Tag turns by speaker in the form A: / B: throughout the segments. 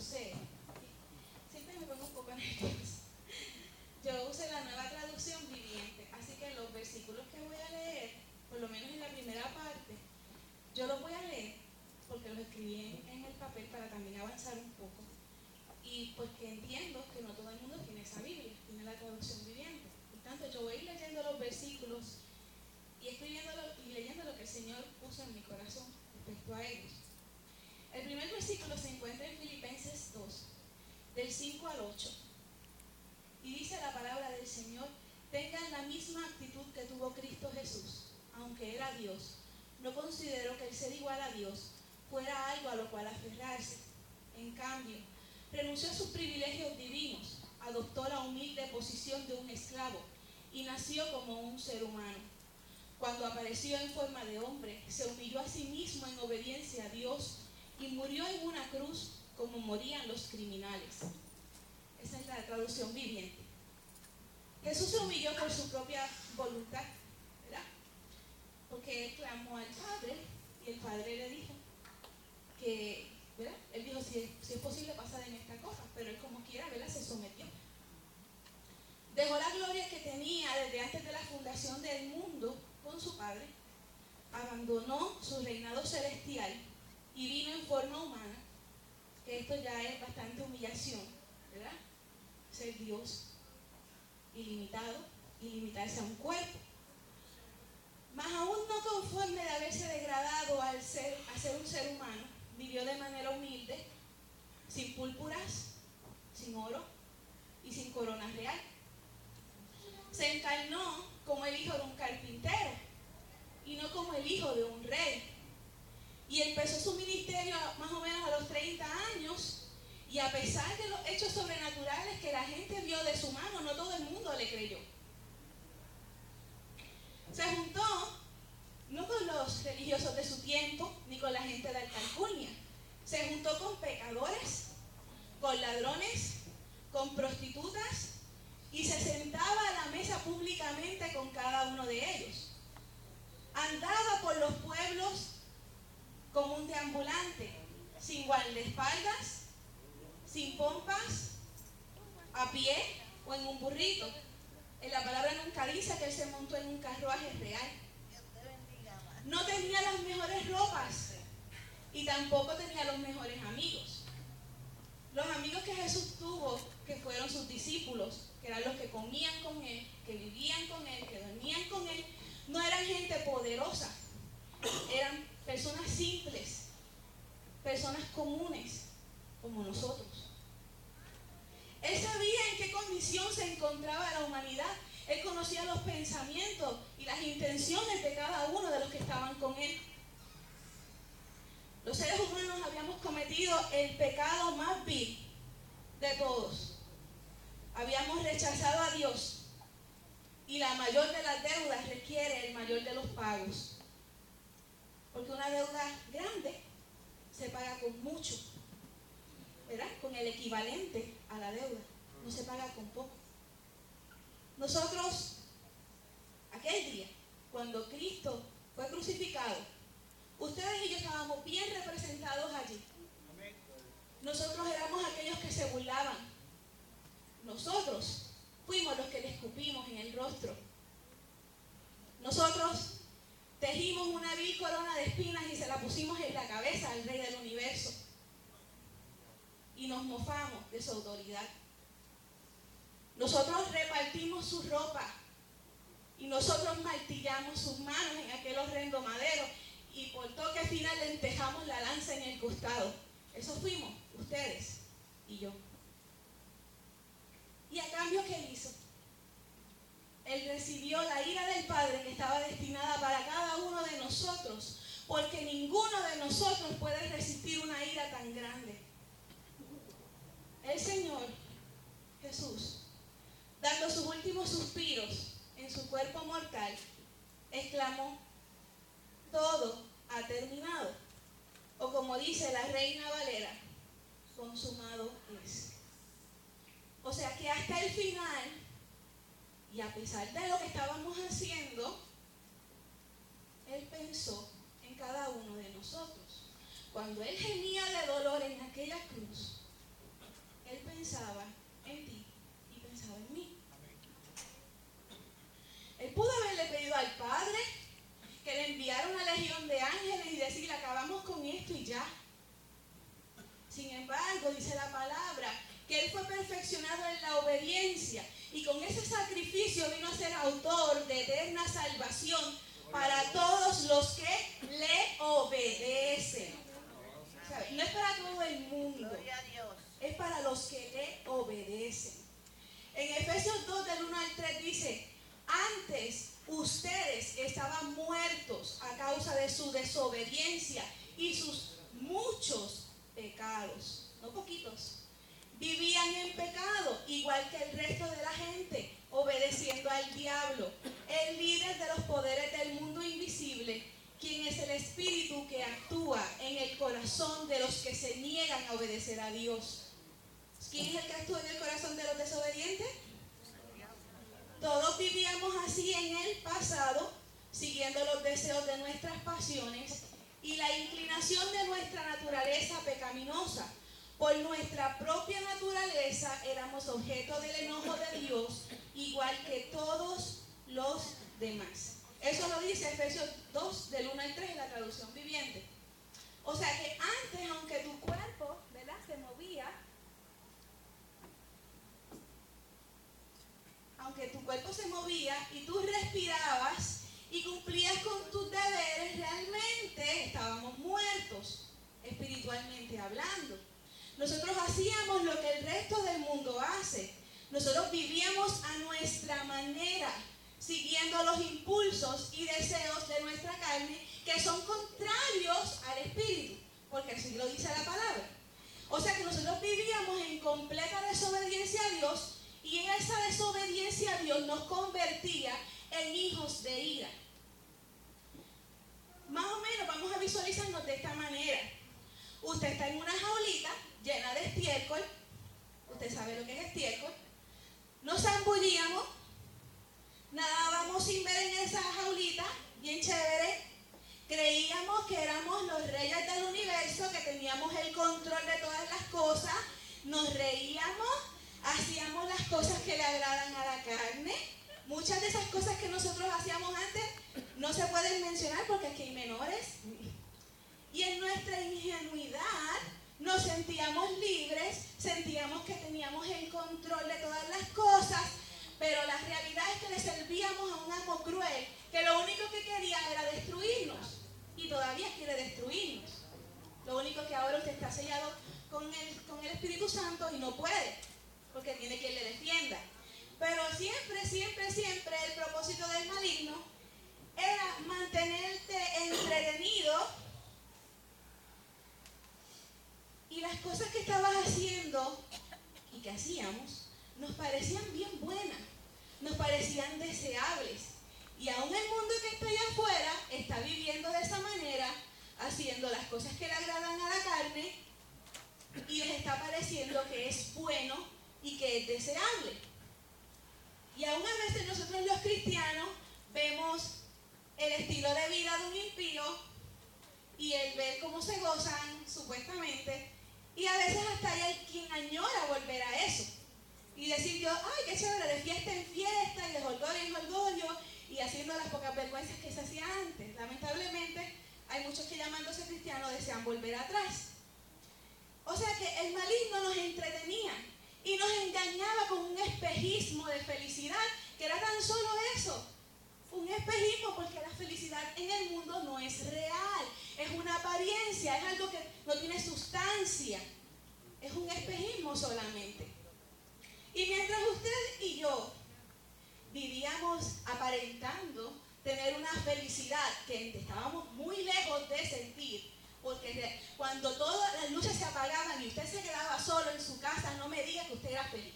A: usé, siempre me pongo un poco nerviosa. Yo usé la Nueva Traducción Viviente, así que los versículos que voy a leer, por lo menos en la primera parte, yo los voy a leer porque los escribí en el papel para también avanzar un poco. Y porque entiendo que no todo el mundo tiene esa Biblia, tiene la Traducción Viviente. Por tanto, yo voy a ir leyendo los versículos y escribiéndolo y leyendo lo que el Señor puso en mi corazón respecto a ellos. El primer versículo se encuentra en Filipenses 2, del 5 al 8. Y dice la palabra del Señor: tengan la misma actitud que tuvo Cristo Jesús, aunque era Dios. No consideró que el ser igual a Dios fuera algo a lo cual aferrarse. En cambio, renunció a sus privilegios divinos, adoptó la humilde posición de un esclavo y nació como un ser humano. Cuando apareció en forma de hombre, se humilló a sí mismo en obediencia a Dios y murió en una cruz como morían los criminales. Esa es la traducción viviente. Jesús se humilló por su propia voluntad, ¿verdad? Porque él clamó al Padre y el Padre le dijo que, ¿verdad? Él dijo, si es posible, pasa de mí esta copa, pero él como quiera, ¿verdad? Se sometió. Dejó la gloria que tenía desde antes de la fundación del mundo con su Padre, abandonó su reinado celestial y vino en forma humana, que esto ya es bastante humillación, ¿verdad? Ser Dios ilimitado y limitarse a un cuerpo. Mas aún no conforme de haberse degradado a ser un ser humano, vivió de manera humilde, sin púrpuras, sin oro y sin corona real. Se encarnó como el hijo de un carpintero y no como el hijo de un rey. Y empezó su ministerio más o menos a los 30 años, y a pesar de los hechos sobrenaturales que la gente vio de su mano, no todo el mundo le creyó. Se juntó no con los religiosos de su tiempo, ni con la gente de alta alcurnia. Se juntó con pecadores, con ladrones, con prostitutas, y se sentaba a la mesa públicamente con cada uno de ellos. Andaba por los pueblos como un deambulante, sin guardaespaldas, sin pompas, a pie o en un burrito. En la palabra nunca dice que él se montó en un carruaje real. No tenía las mejores ropas y tampoco tenía los mejores amigos. Los amigos que Jesús tuvo, que fueron sus discípulos, que eran los que comían con él, que vivían con él, que dormían con él, no eran gente poderosa, eran personas simples, personas comunes, como nosotros. Él sabía en qué condición se encontraba la humanidad. Él conocía los pensamientos y las intenciones de cada uno de los que estaban con él. Los seres humanos habíamos cometido el pecado más vil de todos. Habíamos rechazado a Dios, y la mayor de las deudas requiere el mayor de los pagos. Porque una deuda grande se paga con mucho, ¿verdad? Con el equivalente a la deuda. No se paga con poco. Nosotros, aquel día, cuando Cristo fue crucificado, ustedes y yo estábamos bien representados allí. Nosotros éramos aquellos que se burlaban. Nosotros fuimos los que le escupimos en el rostro. Nosotros tejimos una vil corona de espinas y se la pusimos en la cabeza al Rey del Universo. Y nos mofamos de su autoridad. Nosotros repartimos su ropa y nosotros martillamos sus manos en aquel horrendo madero, y por toque final le entejamos la lanza en el costado. Eso fuimos, ustedes y yo. ¿Y a cambio qué hizo? Él recibió la ira del Padre que estaba destinada para cada uno de nosotros, porque ninguno de nosotros puede resistir una ira tan grande. El Señor Jesús, dando sus últimos suspiros en su cuerpo mortal, exclamó: todo ha terminado. O como dice la Reina Valera, consumado es. O sea que hasta el final, y a pesar de lo que estábamos haciendo, Él pensó en cada uno de nosotros. Cuando Él gemía de dolor en aquella cruz, embargo, dice la palabra, que Él fue perfeccionado en la obediencia y con ese sacrificio vino a ser autor de eterna salvación para todos los que le obedecen. ¿Sabe? No es para todo el mundo, es para los que le obedecen. En Efesios 2 del 1 al 3 dice: antes ustedes estaban muertos a causa de su desobediencia y sus muchos pecados, no poquitos. Vivían en pecado, igual que el resto de la gente, obedeciendo al diablo, el líder de los poderes del mundo invisible, quien es el espíritu que actúa en el corazón de los que se niegan a obedecer a Dios. ¿Quién es el que actúa en el corazón de los desobedientes? Todos vivíamos así en el pasado, siguiendo los deseos de nuestras pasiones y la inclinación de nuestra naturaleza pecaminosa. Por nuestra propia naturaleza éramos objeto del enojo de Dios, igual que todos los demás. Eso lo dice Efesios 2, del 1 al 3, en la traducción viviente. O sea que antes, aunque tu cuerpo, ¿verdad?, se movía, y tú respirabas y cumplías con tus deberes, realmente estábamos muertos, espiritualmente hablando. Nosotros hacíamos lo que el resto del mundo hace. Nosotros vivíamos a nuestra manera, siguiendo los impulsos y deseos de nuestra carne, que son contrarios al espíritu, porque así lo dice la palabra. O sea que nosotros vivíamos en completa desobediencia a Dios, y en esa desobediencia a Dios nos convertía en hijos de ira. Más o menos vamos a visualizarnos de esta manera. Usted está en una jaulita llena de estiércol. Usted sabe lo que es estiércol. Nos zambullíamos, nadábamos sin ver en esa jaulita, bien chévere. Creíamos que éramos los reyes del universo, que teníamos el control de todas las cosas. Nos reíamos, hacíamos las cosas que le agradan a la carne. Muchas de esas cosas que nosotros hacíamos antes no se pueden mencionar porque aquí hay menores. Y en nuestra ingenuidad nos sentíamos libres, sentíamos que teníamos el control de todas las cosas, pero la realidad es que le servíamos a un amo cruel que lo único que quería era destruirnos, y todavía quiere destruirnos. Lo único que ahora usted está sellado con el Espíritu Santo y no puede, porque tiene quien le defienda. Pero siempre, siempre, siempre el propósito del maligno era mantenerte entretenido, y las cosas que estabas haciendo y que hacíamos nos parecían bien buenas, nos parecían deseables. Y aún el mundo que está allá afuera está viviendo de esa manera, haciendo las cosas que le agradan a la carne, y les está pareciendo que es bueno y que es deseable. Y aún a veces nosotros los cristianos vemos el estilo de vida de un impío y el ver cómo se gozan supuestamente, y a veces hasta hay quien añora volver a eso y decir yo, ay, qué chévere, de fiesta en fiesta y de jolgorio en jolgorio, y haciendo las pocas vergüenzas que se hacía antes. Lamentablemente hay muchos que, llamándose cristianos, desean volver atrás. O sea que el maligno nos entretenía y nos engañaba con un espejismo de felicidad que era tan solo eso, un espejismo, porque la felicidad en el mundo no es real, es una apariencia, es algo que no tiene sustancia, es un espejismo solamente. Y mientras usted y yo vivíamos aparentando tener una felicidad que estábamos muy lejos de sentir, porque cuando todas las luces se apagaban y usted se quedaba solo en su casa, no me diga que usted era feliz.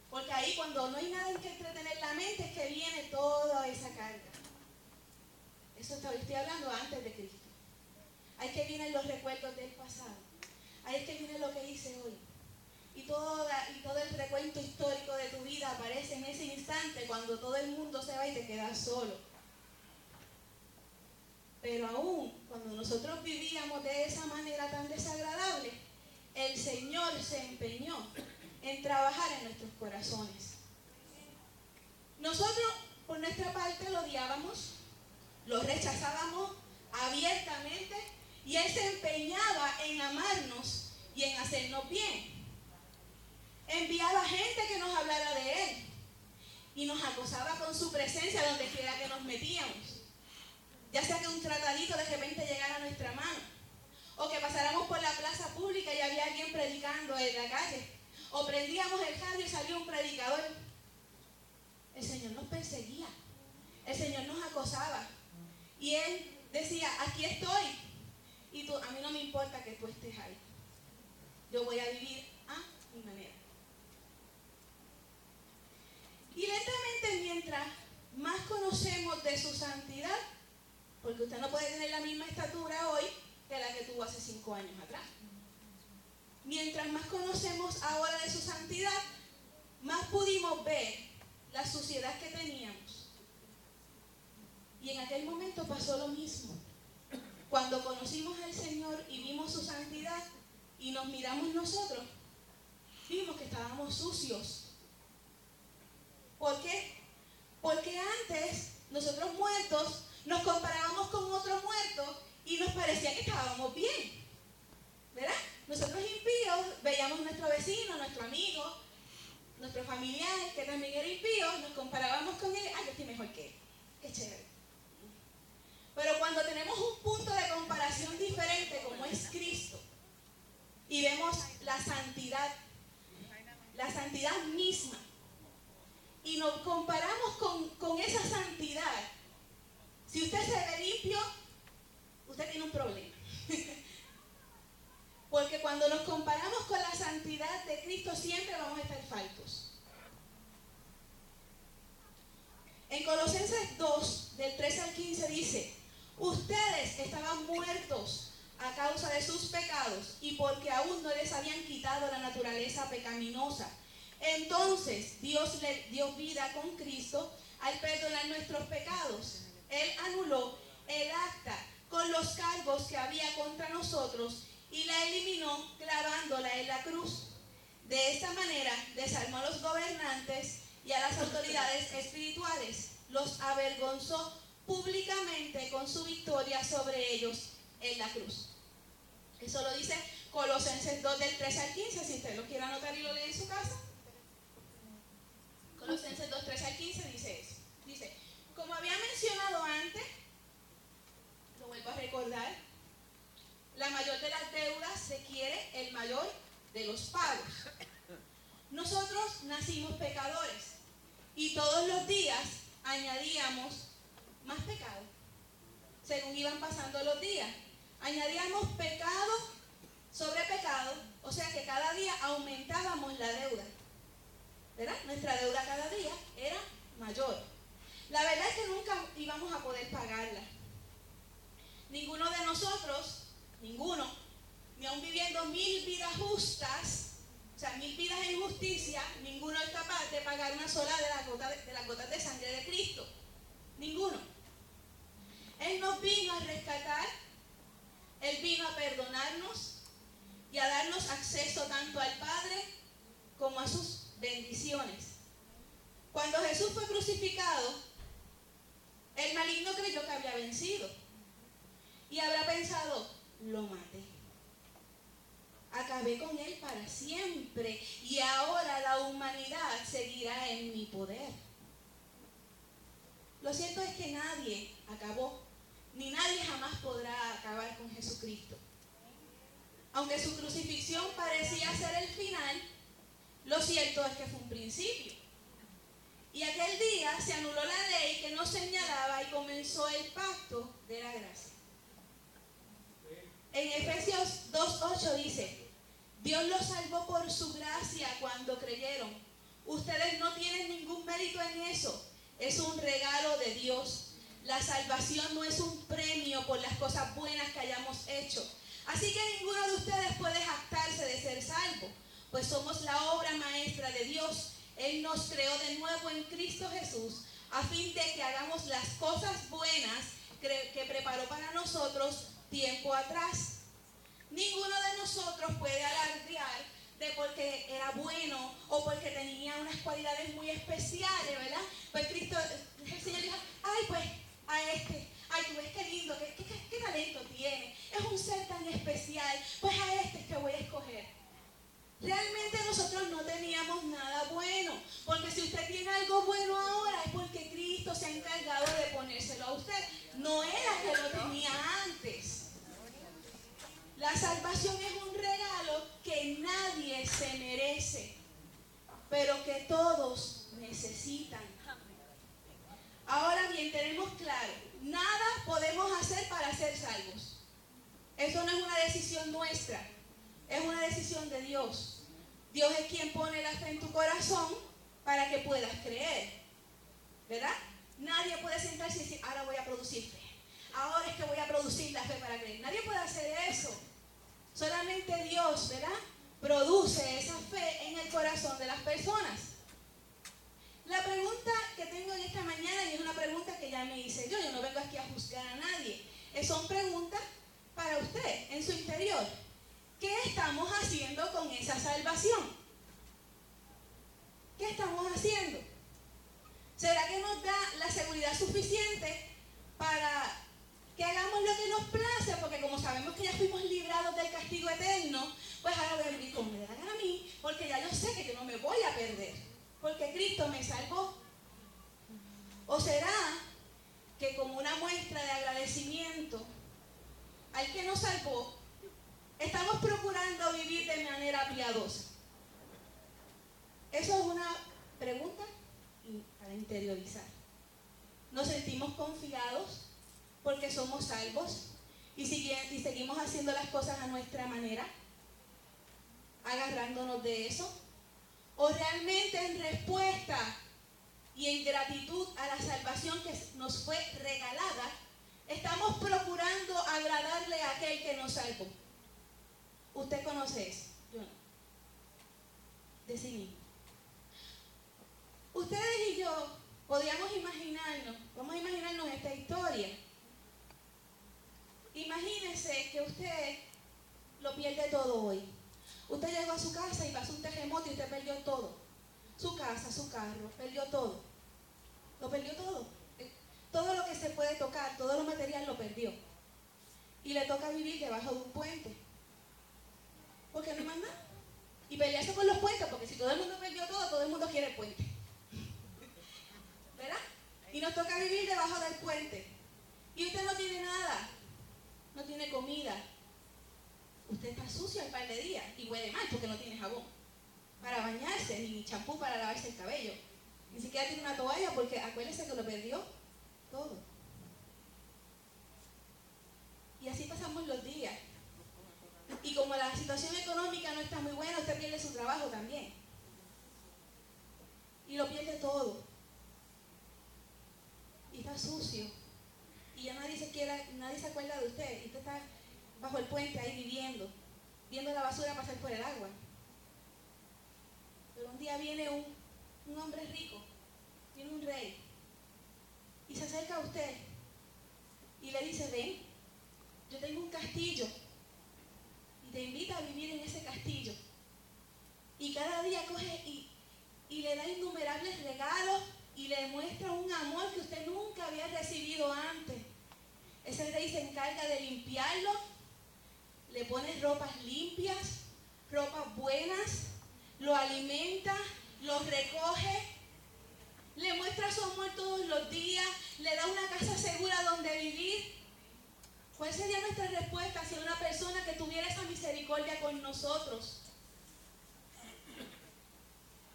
A: Porque ahí, cuando no hay nada en que entretener la mente, es que viene toda esa carga. Eso estoy hablando antes de Cristo. Ahí es que vienen los recuerdos del pasado. Ahí es que viene lo que hice hoy. Y todo el recuento histórico de tu vida aparece en ese instante, cuando todo el mundo se va y te quedas solo. Pero aún cuando nosotros vivíamos de esa manera tan desagradable, el Señor se empeñó en trabajar en nuestros corazones. Nosotros, por nuestra parte, lo odiábamos, lo rechazábamos abiertamente, y Él se empeñaba en amarnos sentirnos bien. Enviaba gente que nos hablara de Él y nos acosaba con su presencia donde quiera que nos metíamos. Ya sea que un tratadito de repente llegara a nuestra mano, o que pasáramos por la plaza pública y había alguien predicando en la calle, o prendíamos el radio y salió un predicador. El Señor nos perseguía, el Señor nos acosaba y Él decía, aquí estoy, y tú, a mí no me importa que tú estés ahí, yo voy a vivir a mi manera. Y lentamente, mientras más conocemos de su santidad, porque usted no puede tener la misma estatura hoy que la que tuvo hace 5 años atrás. Mientras más conocemos ahora de su santidad, más pudimos ver la suciedad que teníamos. Y en aquel momento pasó lo mismo. Cuando conocimos al Señor y vimos su santidad y nos miramos nosotros, vimos que estábamos sucios. ¿Por qué? Porque antes, nosotros muertos, nos comparábamos con otros muertos y nos parecía que estábamos bien, ¿verdad? Nosotros impíos veíamos a nuestro vecino, nuestro amigo, nuestro familiar, que también era impío, nos comparábamos con él, yo estoy mejor que él, qué chévere. Pero cuando tenemos un punto de comparación diferente como es Cristo y vemos la santidad misma, y nos comparamos con esa santidad, si usted se ve limpio, usted tiene un problema. Porque cuando nos comparamos con la santidad de Cristo, siempre vamos a estar faltos. En Colosenses 2, del 13 al 15 dice, ustedes estaban muertos a causa de sus pecados y porque aún no les habían quitado la naturaleza pecaminosa. Entonces Dios le dio vida con Cristo al perdonar nuestros pecados. Él anuló el acta con los cargos que había contra nosotros y la eliminó clavándola en la cruz. De esta manera desarmó a los gobernantes y a las autoridades espirituales. Los avergonzó públicamente con su victoria sobre ellos en la cruz. Eso lo dice Colosenses 2 del 13 al 15, si usted lo quiere anotar y lo lee en su casa. Colosenses 2, 13 al 15 dice eso. Dice, como había mencionado antes, lo vuelvo a recordar, la mayor de las deudas requiere el mayor de los pagos. Nosotros nacimos pecadores y todos los días añadíamos más pecado. Según iban pasando los días, añadíamos pecado sobre pecado, o sea que cada día aumentábamos la deuda, ¿verdad? Nuestra deuda cada día era mayor. La verdad es que nunca íbamos a poder pagarla. Ninguno de nosotros, ni aun viviendo 1000 vidas justas, o sea, 1000 vidas en justicia, ninguno es capaz de pagar una sola de las gotas de sangre de Cristo. Ninguno. Él nos vino a rescatar, Él vino a perdonarnos y a darnos acceso tanto al Padre como a sus bendiciones. Cuando Jesús fue crucificado, el maligno creyó que había vencido y habrá pensado, lo maté. Acabé con él para siempre y ahora la humanidad seguirá en mi poder. Lo cierto es que nadie acabó, ni nadie jamás podrá acabar con Jesucristo. Aunque su crucifixión parecía ser el final, lo cierto es que fue un principio. Y aquel día se anuló la ley que nos señalaba y comenzó el pacto de la gracia. En Efesios 2:8 dice, Dios los salvó por su gracia cuando creyeron. Ustedes no tienen ningún mérito en eso. Es un regalo de Dios. La salvación no es un premio por las cosas buenas que hayamos hecho. Así que ninguno de ustedes puede jactarse de ser salvo, pues somos la obra maestra de Dios. Él nos creó de nuevo en Cristo Jesús, a fin de que hagamos las cosas buenas que preparó para nosotros tiempo atrás. Ninguno de nosotros puede alardear de porque era bueno o porque tenía unas cualidades muy especiales, ¿verdad? Pues Cristo, el Señor dijo, pues a este, tú ves qué lindo, qué talento tiene, es un ser tan especial, pues a este es que voy a escoger. Realmente nosotros no teníamos nada bueno, porque si usted tiene algo bueno ahora es porque Cristo se ha encargado de ponérselo a usted. No era que lo tenía antes. La salvación es un regalo que nadie se merece, pero que todos necesitan. Ahora bien, tenemos claro, nada podemos hacer para ser salvos. Eso no es una decisión nuestra, es una decisión de Dios. Dios es quien pone la fe en tu corazón para que puedas creer, ¿verdad? Nadie puede sentarse y decir, ahora voy a producir fe. Ahora es que voy a producir la fe para creer. Nadie puede hacer eso. Solamente Dios, ¿verdad?, produce esa fe en el corazón de las personas. La pregunta que tengo en esta mañana, y es una pregunta que ya me hice yo no vengo aquí a juzgar a nadie, son preguntas para usted, en su interior. ¿Qué estamos haciendo con esa salvación? ¿Qué estamos haciendo? ¿Será que nos da la seguridad suficiente para que hagamos lo que nos place? Porque como sabemos que ya fuimos librados del castigo eterno, pues ahora voy a vivir como me da la gana a mí, porque ya yo sé que yo no me voy a perder, porque Cristo me salvó. ¿O será que como una muestra de agradecimiento al que nos salvó, estamos procurando vivir de manera piadosa? Eso es una pregunta para interiorizar. ¿Nos sentimos confiados porque somos salvos y seguimos haciendo las cosas a nuestra manera, agarrándonos de eso? ¿O realmente en respuesta y en gratitud a la salvación que nos fue regalada, estamos procurando agradarle a aquel que nos salvó? ¿Usted conoce eso? Yo no. De sí mismo. Ustedes y yo podríamos vamos a imaginarnos esta historia. Imagínese que usted lo pierde todo hoy. Usted llegó a su casa y pasó un terremoto y usted perdió todo. Su casa, su carro, perdió todo. Lo perdió todo. Todo lo que se puede tocar, todo lo material lo perdió. Y le toca vivir debajo de un puente. Porque no hay más nada. Y pelearse por los puentes, porque si todo el mundo perdió todo el mundo quiere el puente. ¿Verdad? Y nos toca vivir debajo del puente. Y usted no tiene nada. No tiene comida. Usted está sucio al par de días y huele mal porque no tiene jabón para bañarse, ni champú para lavarse el cabello. Ni siquiera tiene una toalla porque acuérdese que lo perdió todo. Y así pasamos los días. Y como la situación económica no está muy buena, usted pierde su trabajo también. Y lo pierde todo. Y está sucio. Y ya nadie se acuerda de usted. Y usted está bajo el puente ahí viviendo, viendo la basura pasar por el agua. Pero un día viene un hombre rico, viene un rey, y se acerca a usted y le dice, ven, yo tengo un castillo y te invita a vivir en ese castillo. Y cada día coge y le da innumerables regalos y le muestra un amor que usted nunca había recibido antes. Ese rey se encarga de limpiarlo, le pone ropas limpias, ropas buenas, lo alimenta, lo recoge, le muestra su amor todos los días, le da una casa segura donde vivir. ¿Cuál sería nuestra respuesta hacia una persona que tuviera esa misericordia con nosotros?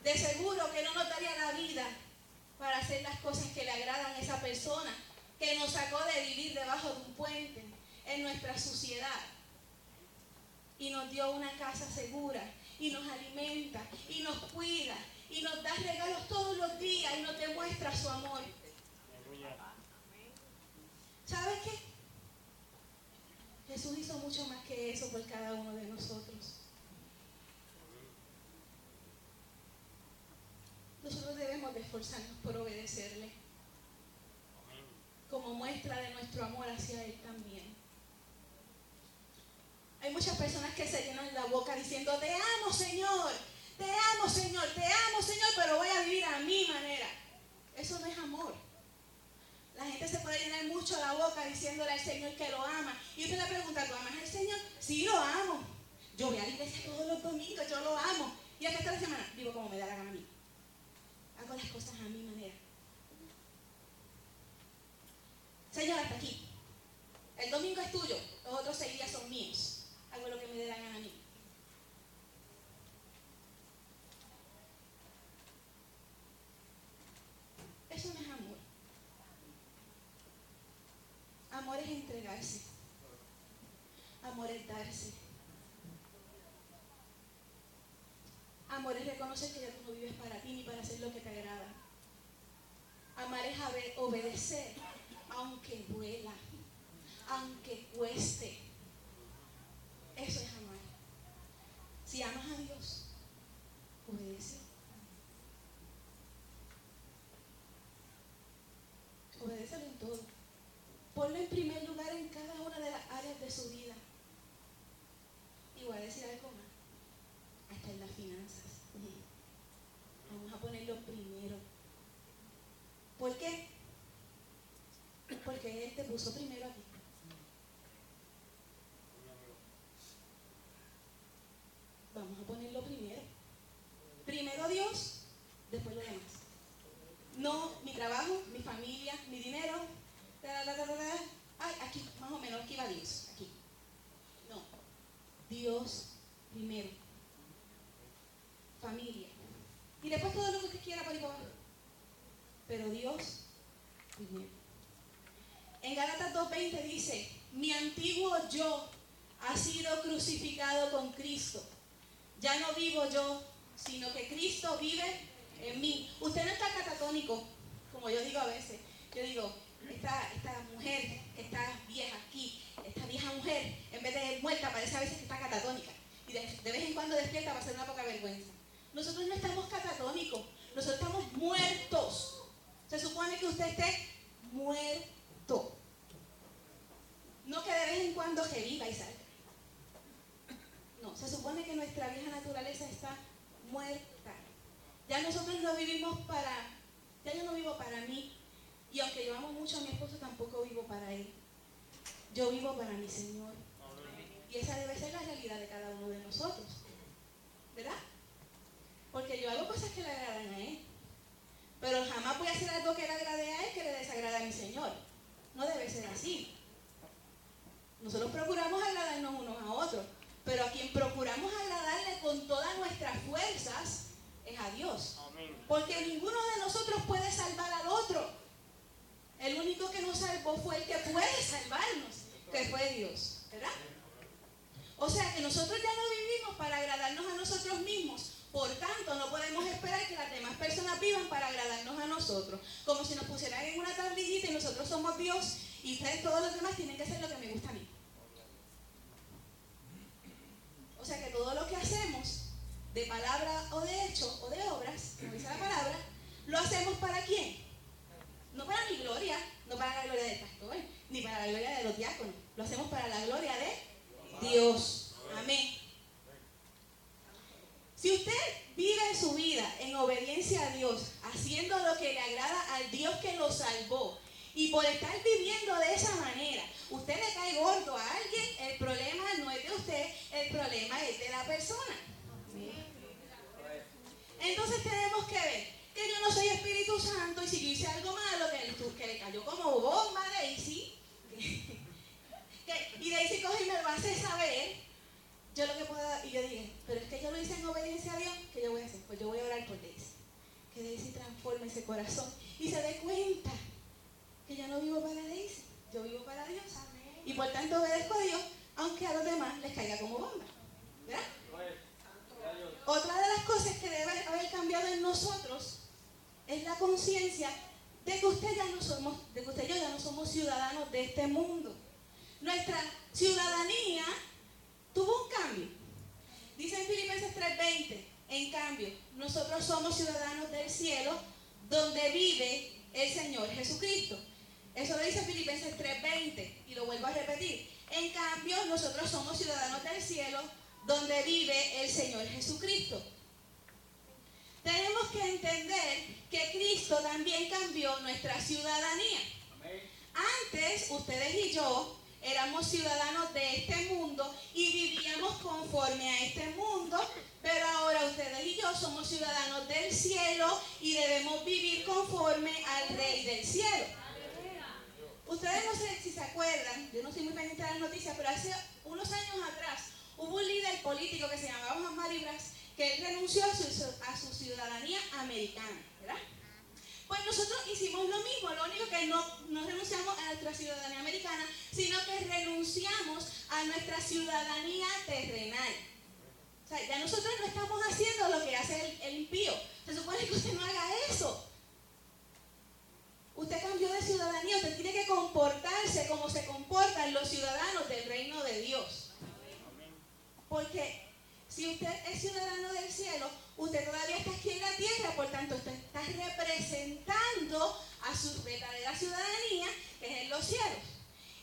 A: De seguro que no nos daría la vida para hacer las cosas que le agradan a esa persona que nos sacó de vivir debajo de un puente en nuestra suciedad y nos dio una casa segura y nos alimenta y nos cuida y nos da regalos todos los días y nos demuestra su amor. ¿Sabes qué? Jesús hizo mucho más que eso por cada uno de nosotros. Nosotros debemos de esforzarnos por obedecerle como muestra de nuestro amor hacia Él también. Hay muchas personas que se llenan la boca diciendo, te amo Señor, te amo Señor, te amo Señor, pero voy a vivir a mi manera. Eso no es amor. La gente se puede llenar mucho la boca diciéndole al Señor que lo ama. Y usted le pregunta, ¿tú amas al Señor? Sí, lo amo. Yo voy a la iglesia todos los domingos, yo lo amo. Y el resto de la semana vivo como me da la gana a mí. Hago las cosas a mi manera. Señor, hasta aquí. El domingo es tuyo, los otros 6 días son míos. Hago lo que me dé la gana a mí. Eso no es amor. Amor es entregarse. Amor es darse. Amor es reconocer que ya tú no vives para ti ni para hacer lo que te agrada. Amar es obedecer, aunque duela, aunque cueste. Eso es amar. Si amas a Dios, obedece. Obedécelo en todo. Ponlo en primer lugar en cada una de las áreas de su vida. Y voy a decir algo más. Hasta en las finanzas. Vamos a ponerlo primero. ¿Por qué? Porque Él te puso primero aquí. Vamos a ponerlo primero. Primero Dios, después lo demás. No mi trabajo, mi familia, mi dinero. Ay, aquí, más o menos, aquí va Dios. Aquí. No. Dios primero. Familia. Y después todo lo que usted quiera por ahí por abajo. Pero Dios primero. En Gálatas 2:20 dice: mi antiguo yo ha sido crucificado con Cristo. Ya no vivo yo, sino que Cristo vive en mí. Usted no está catatónico, como yo digo a veces. Yo digo, esta mujer que está vieja aquí, esta vieja mujer, en vez de muerta, parece a veces que está catatónica. Y de vez en cuando despierta para hacer una poca vergüenza. Nosotros no estamos catatónicos, nosotros estamos muertos. Se supone que usted esté muerto. No que de vez en cuando reviva y salga. No, se supone que nuestra vieja naturaleza está muerta. Ya nosotros no vivimos ya yo no vivo para mí. Y aunque yo amo mucho a mi esposo, tampoco vivo para él. Yo vivo para mi Señor. Y esa debe ser la realidad de cada uno de nosotros. ¿Verdad? Porque yo hago cosas que le agradan a Él. Pero jamás voy a hacer algo que le agrade a Él que le desagrade a mi Señor. No debe ser así. Nosotros procuramos agradarnos unos a otros. Pero a quien procuramos agradarle con todas nuestras fuerzas es a Dios. Porque ninguno de nosotros puede salvar al otro. El único que nos salvó fue el que puede salvarnos, que fue Dios. ¿Verdad? O sea que nosotros ya no vivimos para agradarnos a nosotros mismos. Por tanto, no podemos esperar que las demás personas vivan para agradarnos a nosotros. Como si nos pusieran en una tablillita y nosotros somos Dios y ustedes todos los demás tienen que hacer lo que me gusta a mí. O sea que todo lo que hacemos, de palabra o de hecho o de obras, como dice la palabra, lo hacemos ¿para quién? No para mi gloria, no para la gloria del pastor, ni para la gloria de los diáconos. Lo hacemos para la gloria de Dios. Amén. Si usted vive su vida en obediencia a Dios, haciendo lo que le agrada al Dios que lo salvó, y por estar viviendo de esa manera, usted le cae gordo a alguien, el problema no es de usted, el problema es de la persona. Entonces tenemos que ver que yo no soy Espíritu Santo y si yo hice algo malo que le cayó como bomba a Daisy, y Daisy coge y me lo hace saber, yo lo que puedo, y yo dije, pero es que yo lo hice en obediencia a Dios, ¿qué yo voy a hacer? Pues yo voy a orar por Daisy, que Daisy transforme ese corazón y se dé cuenta que yo no vivo para Daisy, yo vivo para Dios. Y por tanto obedezco a Dios, aunque a los demás les caiga como bomba. ¿Verdad? Otra de las cosas que debe haber cambiado en nosotros es la conciencia de que usted y yo ya no somos ciudadanos de este mundo. Nuestra ciudadanía tuvo un cambio. Dice en Filipenses 3:20, en cambio, nosotros somos ciudadanos del cielo, donde vive el Señor Jesucristo. Eso lo dice Filipenses 3:20 y lo vuelvo a repetir. En cambio, nosotros somos ciudadanos del cielo, donde vive el Señor Jesucristo. Tenemos que entender que Cristo también cambió nuestra ciudadanía. Antes, ustedes y yo éramos ciudadanos de este mundo y vivíamos conforme a este mundo, pero ahora ustedes y yo somos ciudadanos del cielo y debemos vivir conforme al Rey del cielo. Ustedes no sé si se acuerdan, yo no soy muy pendiente de las noticias, pero hace unos años atrás hubo un líder político que se llamaba Juan Maribras, que él renunció a su ciudadanía americana, ¿verdad? Pues nosotros hicimos lo mismo, lo único que no renunciamos a nuestra ciudadanía americana, sino que renunciamos a nuestra ciudadanía terrenal. O sea, ya nosotros no estamos haciendo lo que hace el impío. Se supone que usted no haga eso. Usted cambió de ciudadanía, usted tiene que comportarse como se comportan los ciudadanos del reino de Dios. Porque si usted es ciudadano del cielo, usted todavía está aquí en la tierra, por tanto usted está representando a su verdadera ciudadanía, que es en los cielos.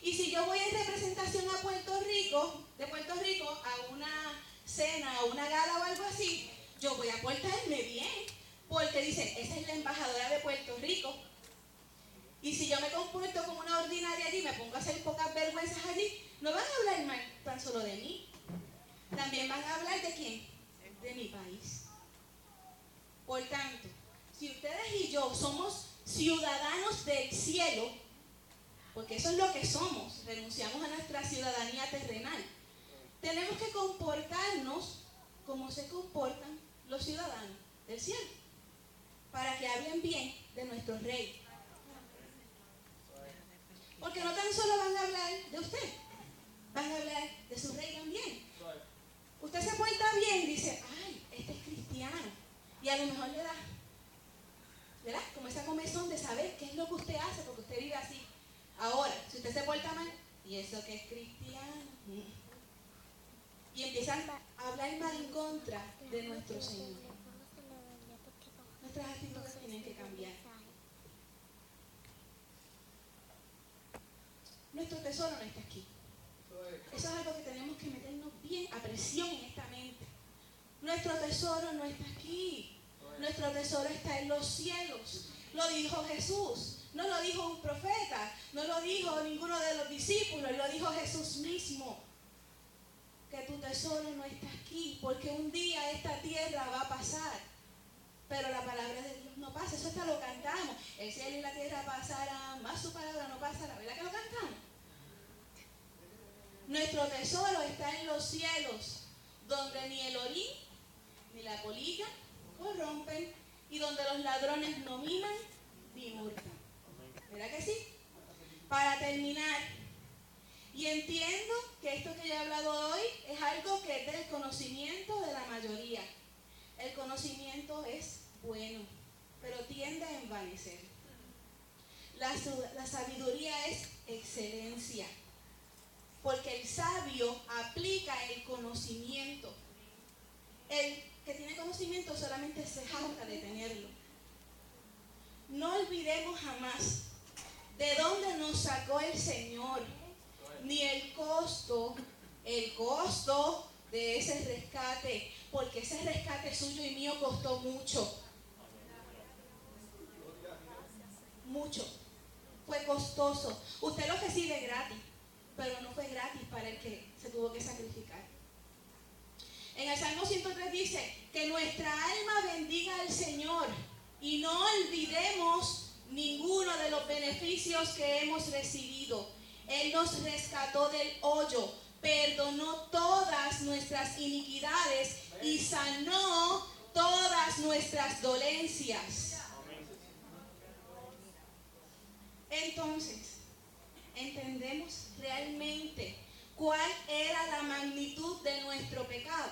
A: Y si yo voy en representación a Puerto Rico, de Puerto Rico, a una cena o una gala o algo así, yo voy a portarme bien, porque dicen, esa es la embajadora de Puerto Rico. Y si yo me comporto como una ordinaria allí, me pongo a hacer pocas vergüenzas allí, no van a hablar mal tan solo de mí. También van a hablar de quién, de mi país. Por tanto, si ustedes y yo somos ciudadanos del cielo, porque eso es lo que somos, renunciamos a nuestra ciudadanía terrenal, tenemos que comportarnos como se comportan los ciudadanos del cielo, para que hablen bien de nuestro rey. Porque no tan solo van a hablar de usted, van a hablar de su rey también. Usted se porta bien y dice, ay, este es cristiano. Y a lo mejor le da, ¿verdad? Como esa comezón de saber qué es lo que usted hace, porque usted vive así. Ahora, si usted se porta mal, ¿y eso que es cristiano? Y empiezan a hablar mal en contra de nuestro Señor. Nuestras actitudes tienen que cambiar. Nuestro tesoro no está aquí. Eso es algo que tenemos que meternos bien a presión en esta mente. Nuestro tesoro no está aquí. Nuestro tesoro está en los cielos. Lo dijo Jesús. No lo dijo un profeta. No lo dijo ninguno de los discípulos. Lo dijo Jesús mismo. Que tu tesoro no está aquí. Porque un día esta tierra va a pasar. Pero la palabra de Dios no pasa. Eso hasta lo cantamos. El cielo y la tierra pasarán, más su palabra no pasará. ¿Verdad que lo cantamos? Nuestro tesoro está en los cielos, donde ni el orín ni la polilla corrompen y donde los ladrones no minan ni hurtan. ¿Verdad que sí? Para terminar, y entiendo que esto que yo he hablado hoy es algo que es del conocimiento de la mayoría. El conocimiento es bueno, pero tiende a envanecer. La sabiduría es excelencia. Porque el sabio aplica el conocimiento. El que tiene conocimiento solamente se jacta de tenerlo. No olvidemos jamás de dónde nos sacó el Señor, ni el costo de ese rescate, porque ese rescate suyo y mío costó mucho. Mucho. Fue costoso. Usted lo recibe gratis, pero no fue gratis para el que se tuvo que sacrificar. En el Salmo 103 dice que nuestra alma bendiga al Señor y no olvidemos ninguno de los beneficios que hemos recibido. Él nos rescató del hoyo, perdonó todas nuestras iniquidades y sanó todas nuestras dolencias. Entonces, ¿entendemos realmente cuál era la magnitud de nuestro pecado?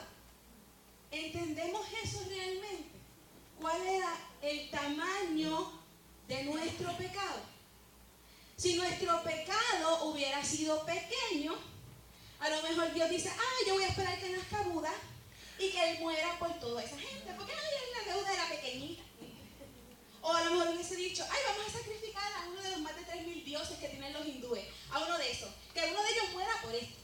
A: ¿Entendemos eso realmente? ¿Cuál era el tamaño de nuestro pecado? Si nuestro pecado hubiera sido pequeño, a lo mejor Dios dice, yo voy a esperar que nazca Buda y que él muera por toda esa gente, porque la deuda era pequeñita. O a lo mejor hubiese dicho, vamos a sacrificar a uno de los más de 3.000 dioses que tienen los hindúes, a uno de esos, que uno de ellos muera por esto.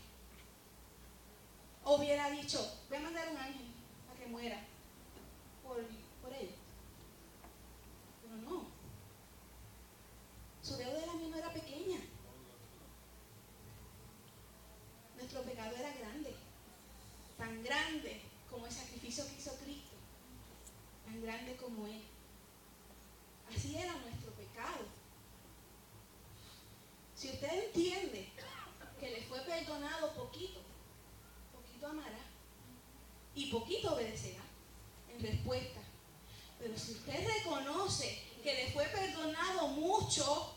A: O hubiera dicho, voy a mandar un ángel a que muera por él. Pero no. Su deuda de la mía no era pequeña. tan grande como Él. Así era nuestro pecado. Si usted entiende que le fue perdonado poquito, poquito amará y poquito obedecerá en respuesta. Pero si usted reconoce que le fue perdonado mucho,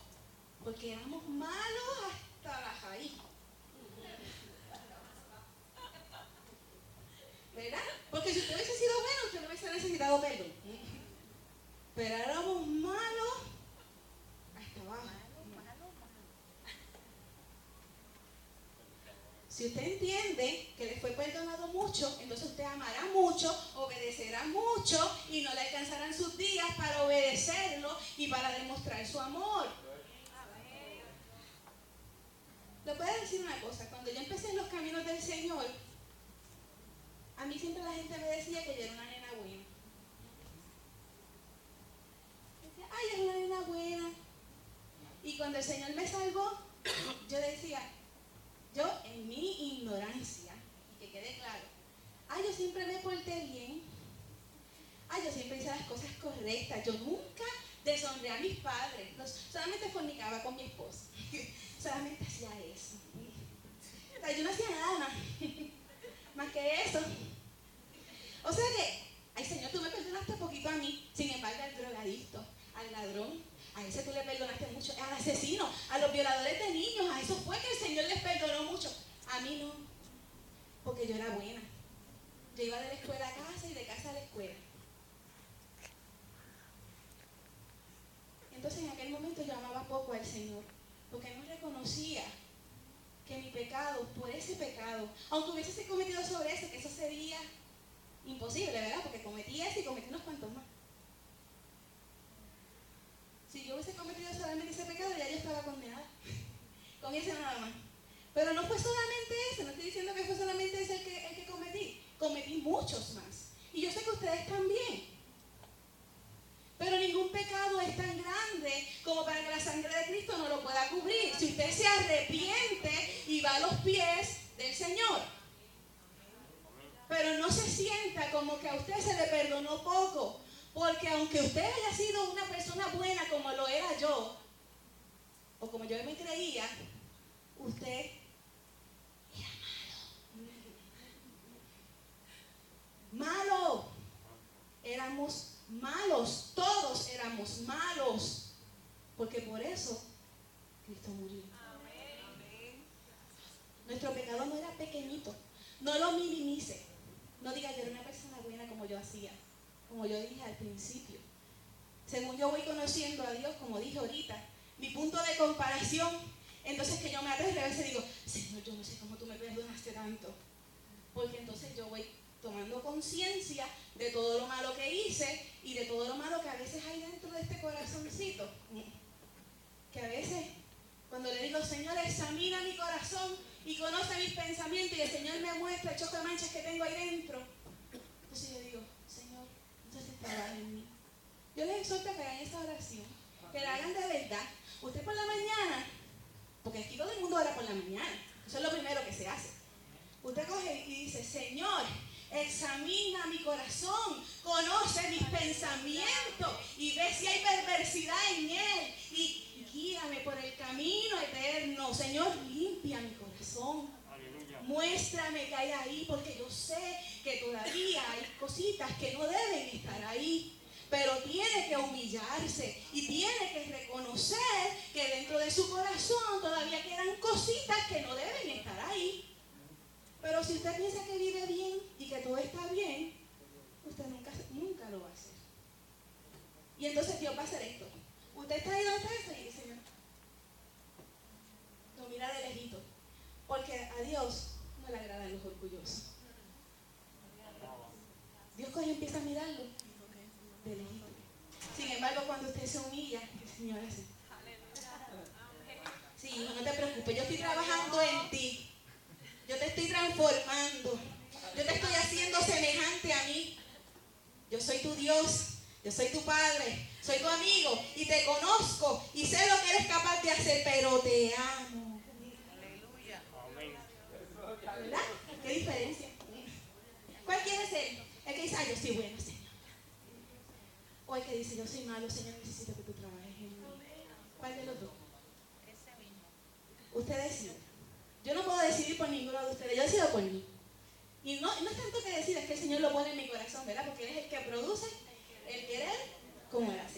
A: porque éramos malos hasta la raíz, ¿verdad? Porque si usted hubiese sido bueno, usted no hubiese necesitado perdón. Pero éramos malos hasta abajo. Si usted entiende que le fue perdonado mucho, entonces usted amará mucho, obedecerá mucho y no le alcanzarán sus días para obedecerlo y para demostrar su amor. Le puedo decir una cosa, cuando yo empecé en los caminos del Señor, a mí siempre la gente me decía que yo era una nena buena. Decía, ay, es una nena buena. Y cuando el Señor me salvó, yo decía, yo en mi ignorancia, y que quede claro, ay, yo siempre me porté bien, ay, yo siempre hice las cosas correctas, yo nunca deshonré a mis padres, solamente fornicaba con mi esposo, solamente hacía eso. O sea, yo no hacía nada más que eso. O sea que, ay Señor, tú me perdonaste poquito a mí, sin embargo al drogadicto, al ladrón, a ese tú le perdonaste mucho, al asesino, a los violadores de niños, a eso fue que el Señor les perdonó mucho. A mí no, porque yo era buena. Yo iba de la escuela a casa y de casa a la escuela. Entonces en aquel momento yo amaba poco al Señor, porque no reconocía que mi pecado, por ese pecado, aunque hubiese cometido sobre ese, que eso sería imposible, ¿verdad? Porque cometí ese y cometí unos cuantos más. Si yo hubiese cometido solamente ese pecado, ya yo estaba condenada. Con ese nada más. Pero no fue solamente ese, no estoy diciendo que fue solamente ese el que cometí. Cometí muchos más. Y yo sé que ustedes también. Pero ningún pecado es tan grande como para que la sangre de Cristo no lo pueda cubrir. Si usted se arrepiente y va a los pies del Señor. Pero no se sienta como que a usted se le perdonó poco. Porque aunque usted haya sido una persona buena como lo era yo, o como yo me creía, usted era malo. Malo. Éramos malos. Todos éramos malos. Porque por eso Cristo murió. Nuestro pecado no era pequeñito. No lo minimice. No diga yo era una persona buena como yo hacía. Como yo dije al principio. Según yo voy conociendo a Dios, como dije ahorita, mi punto de comparación, entonces que yo me aterro y a veces digo, Señor, yo no sé cómo tú me perdonaste tanto. Porque entonces yo voy tomando conciencia de todo lo malo que hice y de todo lo malo que a veces hay dentro de este corazoncito. Que a veces, cuando le digo, Señor, examina mi corazón y conoce mis pensamientos, y el Señor me muestra el choque de manchas que tengo ahí dentro, entonces yo digo, Señor, entonces trabaja en mí. Yo les exhorto a que hagan esta oración, que la hagan de verdad. Usted por la mañana, porque aquí todo el mundo ora por la mañana, eso es lo primero que se hace. Usted coge y dice, Señor, examina mi corazón, conoce mis pensamientos y ve si hay perversidad en él y guíame por el camino eterno. Señor, limpia mi corazón. Aleluya. Muéstrame que hay ahí, porque yo sé que todavía hay cositas que no deben estar ahí. Pero tiene que humillarse y tiene que reconocer que dentro de su corazón todavía quedan cositas que no deben estar ahí. Pero si usted piensa que vive bien y que todo está bien, usted nunca lo va a hacer. Y entonces Dios va a hacer esto. Usted está ahí donde está y dice, Señor, lo mira de lejito. Porque a Dios no le agradan los orgullosos. Dios coge y empieza a mirarlo de lejito. Sin embargo, cuando usted se humilla, el Señor hace. Sí, hijo, no te preocupes, yo estoy trabajando en ti. Yo te estoy transformando. Yo te estoy haciendo semejante a mí. Yo soy tu Dios. Yo soy tu Padre. Soy tu amigo. Y te conozco. Y sé lo que eres capaz de hacer. Pero te amo. Aleluya. ¿Verdad? ¿Qué diferencia? ¿Cuál quiere ser? El que dice, ay, yo soy bueno, Señor. O el que dice, yo soy malo, Señor, necesito que tú trabajes en mí. ¿Cuál de los dos?
B: Ese mismo.
A: Usted decide. Yo no puedo decidir por ninguno de ustedes, yo decido por mí. Y no es tanto que decir, es que el Señor lo pone en mi corazón, ¿verdad? Porque Él es el que produce el querer como el hacer.